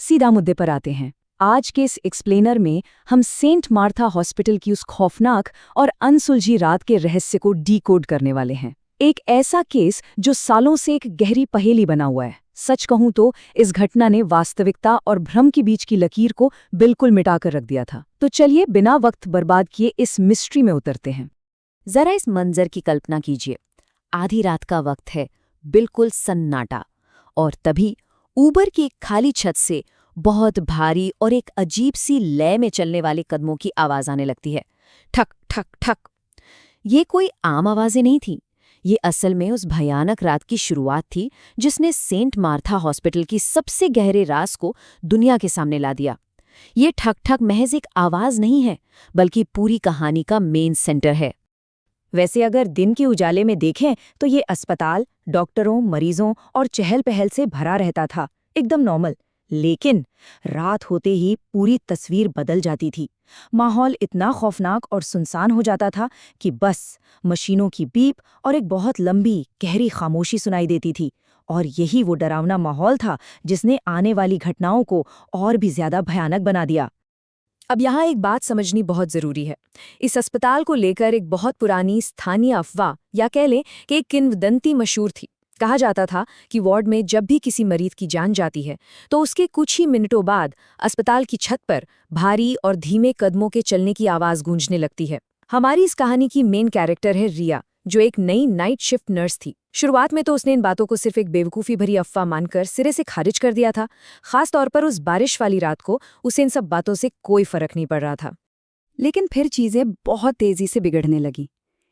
सीधा मुद्दे पर आते हैं। आज के इस एक्सप्लेनर में हम सेंट मार्था हॉस्पिटल की उस खौफनाक और अनसुलझी रात के रहस्य को डीकोड करने वाले हैं। एक ऐसा केस जो सालों से एक गहरी पहेली बना हुआ है। सच कहूं तो इस घटना ने वास्तविकता और भ्रम के बीच की लकीर को बिल्कुल मिटाकर रख दिया था। तो चलिए बिना वक्त बर्बाद किए इस मिस्ट्री में उतरते हैं। जरा इस मंजर की कल्पना कीजिए। आधी रात का वक्त है, बिल्कुल सन्नाटा, और तभी ऊपर की एक खाली छत से बहुत भारी और एक अजीब सी लय में चलने वाले कदमों की आवाज आने लगती है। ठक ठक ठक। ये कोई आम आवाजें नहीं थी। ये असल में उस भयानक रात की शुरुआत थी जिसने सेंट मार्था हॉस्पिटल की सबसे गहरे राज को दुनिया के सामने ला दिया। ये ठक ठक महज एक आवाज नहीं है, बल्कि पूरी कहानी का मेन सेंटर है। वैसे अगर दिन के उजाले में देखें तो ये अस्पताल डॉक्टरों, मरीजों और चहल पहल से भरा रहता था, एकदम नॉर्मल। लेकिन रात होते ही पूरी तस्वीर बदल जाती थी। माहौल इतना खौफनाक और सुनसान हो जाता था कि बस मशीनों की बीप और एक बहुत लंबी गहरी खामोशी सुनाई देती थी। और यही वो डरावना माहौल था जिसने आने वाली घटनाओं को और भी ज्यादा भयानक बना दिया। अब यहाँ एक बात समझनी बहुत जरूरी है। इस अस्पताल को लेकर एक बहुत पुरानी स्थानीय अफवाह या कह लें कि एक किंवदंती मशहूर थी। कहा जाता था कि वार्ड में जब भी किसी मरीज की जान जाती है तो उसके कुछ ही मिनटों बाद अस्पताल की छत पर भारी और धीमे कदमों के चलने की आवाज गूंजने लगती है। हमारी इस कहानी की मेन कैरेक्टर है रिया, जो एक नई नाइट शिफ्ट नर्स थी। शुरुआत में तो उसने इन बातों को सिर्फ एक बेवकूफ़ी भरी अफवाह मानकर सिरे से खारिज कर दिया था। खास तौर पर उस बारिश वाली रात को उसे इन सब बातों से कोई फर्क नहीं पड़ रहा था। लेकिन फिर चीजें बहुत तेजी से बिगड़ने लगी।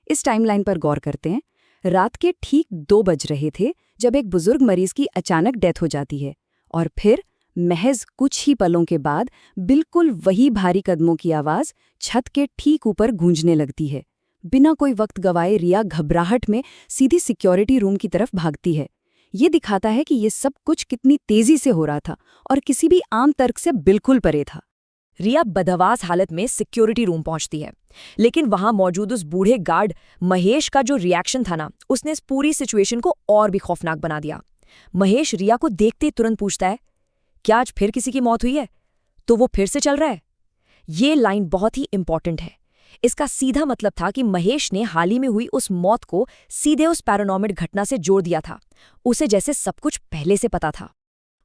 इस टाइमलाइन पर गौर करते हैं। रात के ठीक 2 बज रहे थे जब एक बुजुर्ग मरीज की अचानक डेथ हो जाती है, और फिर महज कुछ ही पलों के बाद बिल्कुल वही भारी कदमों की आवाज छत के ठीक ऊपर गूंजने लगती है। बिना कोई वक्त गवाए रिया घबराहट में सीधी सिक्योरिटी रूम की तरफ भागती है। ये दिखाता है कि ये सब कुछ कितनी तेजी से हो रहा था और किसी भी आम तर्क से बिल्कुल परे था। रिया बदहवास हालत में सिक्योरिटी रूम पहुंचती है, लेकिन वहां मौजूद उस बूढ़े गार्ड महेश का जो रिएक्शन था ना, उसने इस पूरी सिचुएशन को और भी खौफनाक बना दिया। महेश रिया को देखते तुरंत पूछता है, क्या आज फिर किसी की मौत हुई है? तो वो फिर से चल रहा है। ये लाइन बहुत ही इंपॉर्टेंट है। इसका सीधा मतलब था कि महेश ने हाल ही में हुई उस मौत को सीधे उस पैरानॉर्मल घटना से जोड़ दिया था। उसे जैसे सब कुछ पहले से पता था।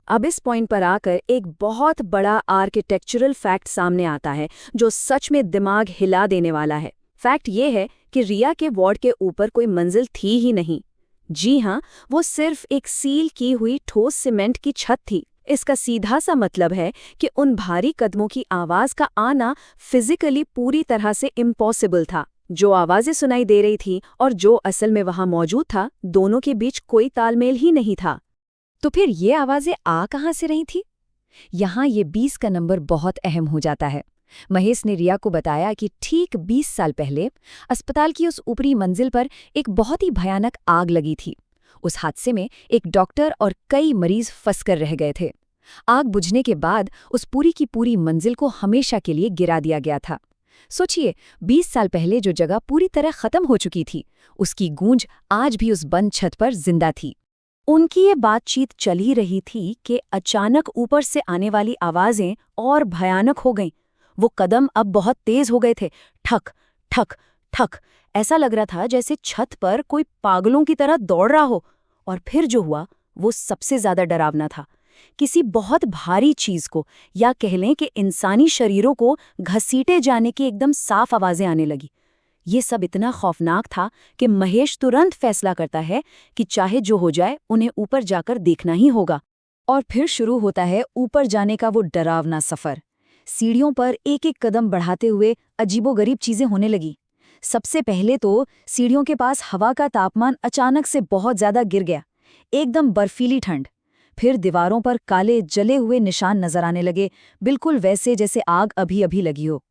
अब इस पॉइंट पर आकर एक बहुत बड़ा आर्किटेक्चरल फैक्ट सामने आता है जो सच में दिमाग हिला देने वाला है। फैक्ट ये है कि रिया के वार्ड के ऊपर कोई मंजिल थी ही नहीं। जी हाँ, वो सिर्फ एक सील की हुई ठोस सीमेंट की छत थी। इसका सीधा सा मतलब है कि उन भारी कदमों की आवाज का आना फिजिकली पूरी तरह से इम्पॉसिबल था। जो आवाजें सुनाई दे रही थी और जो असल में वहां मौजूद था, दोनों के बीच कोई तालमेल ही नहीं था। तो फिर ये आवाजें आ कहाँ से रही थी? यहाँ ये 20 का नंबर बहुत अहम हो जाता है। महेश ने रिया को बताया कि ठीक 20 साल पहले अस्पताल की उस ऊपरी मंजिल पर एक बहुत ही भयानक आग लगी थी। उस हादसे में एक डॉक्टर और कई मरीज फंसकर रह गए थे। आग बुझने के बाद उस पूरी की पूरी मंजिल को हमेशा के लिए गिरा दिया गया था। सोचिए, 20 साल पहले जो जगह पूरी तरह खत्म हो चुकी थी, उसकी गूंज आज भी उस बंद छत पर जिंदा थी। उनकी ये बातचीत चल ही रही थी कि अचानक ऊपर से आने वाली आवाजें और भयानक हो गईं। वो कदम अब बहुत तेज हो गए थे। ठक ठक ठक। ऐसा लग रहा था जैसे छत पर कोई पागलों की तरह दौड़ रहा हो। और फिर जो हुआ वो सबसे ज्यादा डरावना था। किसी बहुत भारी चीज को, या कह लें कि इंसानी शरीरों को घसीटे जाने की एकदम साफ आवाजें आने लगी। ये सब इतना खौफनाक था कि महेश तुरंत फैसला करता है कि चाहे जो हो जाए उन्हें ऊपर जाकर देखना ही होगा। और फिर शुरू होता है ऊपर जाने का वो डरावना सफर। सीढ़ियों पर एक एक कदम बढ़ाते हुए अजीबोगरीब चीजें होने लगी। सबसे पहले तो सीढ़ियों के पास हवा का तापमान अचानक से बहुत ज्यादा गिर गया, एकदम बर्फीली ठंड। फिर दीवारों पर काले जले हुए निशान नजर आने लगे, बिल्कुल वैसे जैसे आग अभी अभी लगी हो।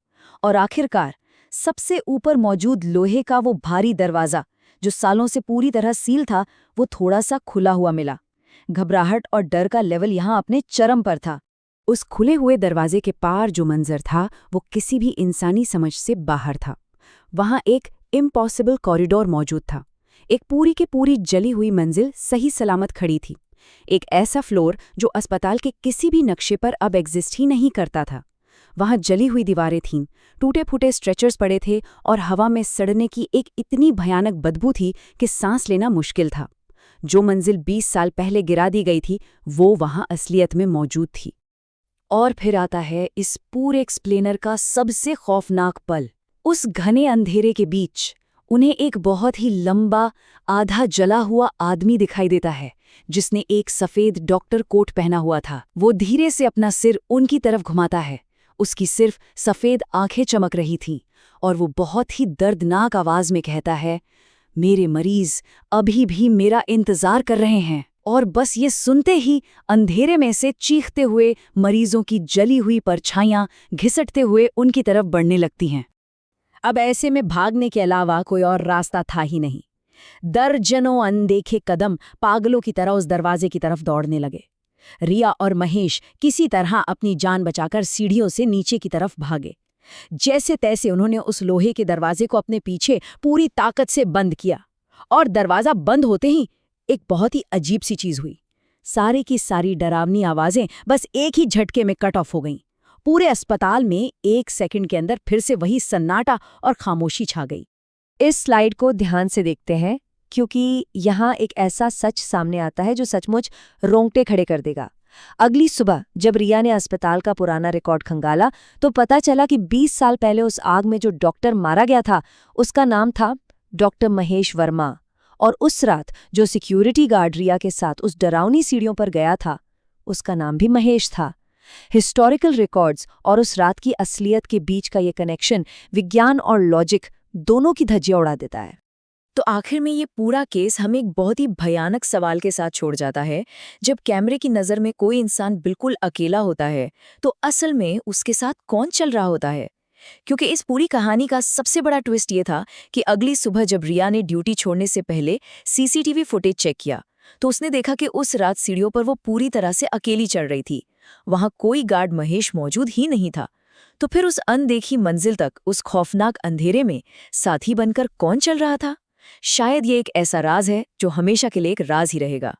और आखिरकार सबसे ऊपर मौजूद लोहे का वो भारी दरवाजा, जो सालों से पूरी तरह सील था, वो थोड़ा सा खुला हुआ मिला। घबराहट और डर का लेवल यहाँ अपने चरम पर था। उस खुले हुए दरवाजे के पार जो मंजर था वो किसी भी इंसानी समझ से बाहर था। वहां एक इम्पॉसिबल कॉरिडोर मौजूद था। एक पूरी की पूरी जली हुई मंजिल सही सलामत खड़ी थी, एक ऐसा फ्लोर जो अस्पताल के किसी भी नक्शे पर अब एग्जिस्ट ही नहीं करता था। वहां जली हुई दीवारें थीं, टूटे-फूटे स्ट्रेचर्स पड़े थे और हवा में सड़ने की एक इतनी भयानक बदबू थी कि सांस लेना मुश्किल था। जो मंजिल 20 साल पहले गिरा दी गई थी, वो वहां असलियत में मौजूद थी। और फिर आता है इस पूरे एक्सप्लेनर का सबसे खौफनाक पल। उस घने अंधेरे के बीच उन्हें एक बहुत ही लंबा, आधा जला हुआ आदमी दिखाई देता है, जिसने एक सफेद डॉक्टर कोट पहना हुआ था। वो धीरे से अपना सिर उनकी तरफ घुमाता है। उसकी सिर्फ सफेद आंखें चमक रही थीं और वो बहुत ही दर्दनाक आवाज में कहता है, मेरे मरीज अभी भी मेरा इंतजार कर रहे हैं। और बस ये सुनते ही अंधेरे में से चीखते हुए मरीजों की जली हुई परछाइयां घिसटते हुए उनकी तरफ बढ़ने लगती हैं। अब ऐसे में भागने के अलावा कोई और रास्ता था ही नहीं। दर्जनों अनदेखे कदम पागलों की तरह उस दरवाजे की तरफ दौड़ने लगे। रिया और महेश किसी तरह अपनी जान बचाकर सीढ़ियों से नीचे की तरफ भागे। जैसे तैसे उन्होंने उस लोहे के दरवाजे को अपने पीछे पूरी ताकत से बंद किया और दरवाजा बंद होते ही एक बहुत ही अजीब सी चीज हुई। सारी की सारी डरावनी आवाजें बस एक ही झटके में कट ऑफ हो गईं। पूरे अस्पताल में 1 सेकंड के अंदर फिर से वही सन्नाटा और खामोशी छा गई। इस स्लाइड को ध्यान से देखते हैं, क्योंकि यहाँ एक ऐसा सच सामने आता है जो सचमुच रोंगटे खड़े कर देगा। अगली सुबह जब रिया ने अस्पताल का पुराना रिकॉर्ड खंगाला तो पता चला कि 20 साल पहले उस आग में जो डॉक्टर मारा गया था, उसका नाम था डॉक्टर महेश वर्मा। और उस रात जो सिक्योरिटी गार्ड रिया के साथ उस डरावनी सीढ़ियों पर गया था, उसका नाम भी महेश था। हिस्टोरिकल रिकॉर्ड्स और उस रात की असलियत के बीच का ये कनेक्शन विज्ञान और लॉजिक दोनों की धज्जियां उड़ा देता है। तो आखिर में ये पूरा केस हमें एक बहुत ही भयानक सवाल के साथ छोड़ जाता है। जब कैमरे की नज़र में कोई इंसान बिल्कुल अकेला होता है, तो असल में उसके साथ कौन चल रहा होता है? क्योंकि इस पूरी कहानी का सबसे बड़ा ट्विस्ट ये था कि अगली सुबह जब रिया ने ड्यूटी छोड़ने से पहले सीसीटीवी फुटेज चेक किया, तो उसने देखा कि उस रात सीढ़ियों पर वो पूरी तरह से अकेली चढ़ रही थी। वहां कोई गार्ड महेश मौजूद ही नहीं था। तो फिर उस अनदेखी मंजिल तक, उस खौफनाक अंधेरे में साथी बनकर कौन चल रहा था? शायद ये एक ऐसा राज है जो हमेशा के लिए एक राज ही रहेगा।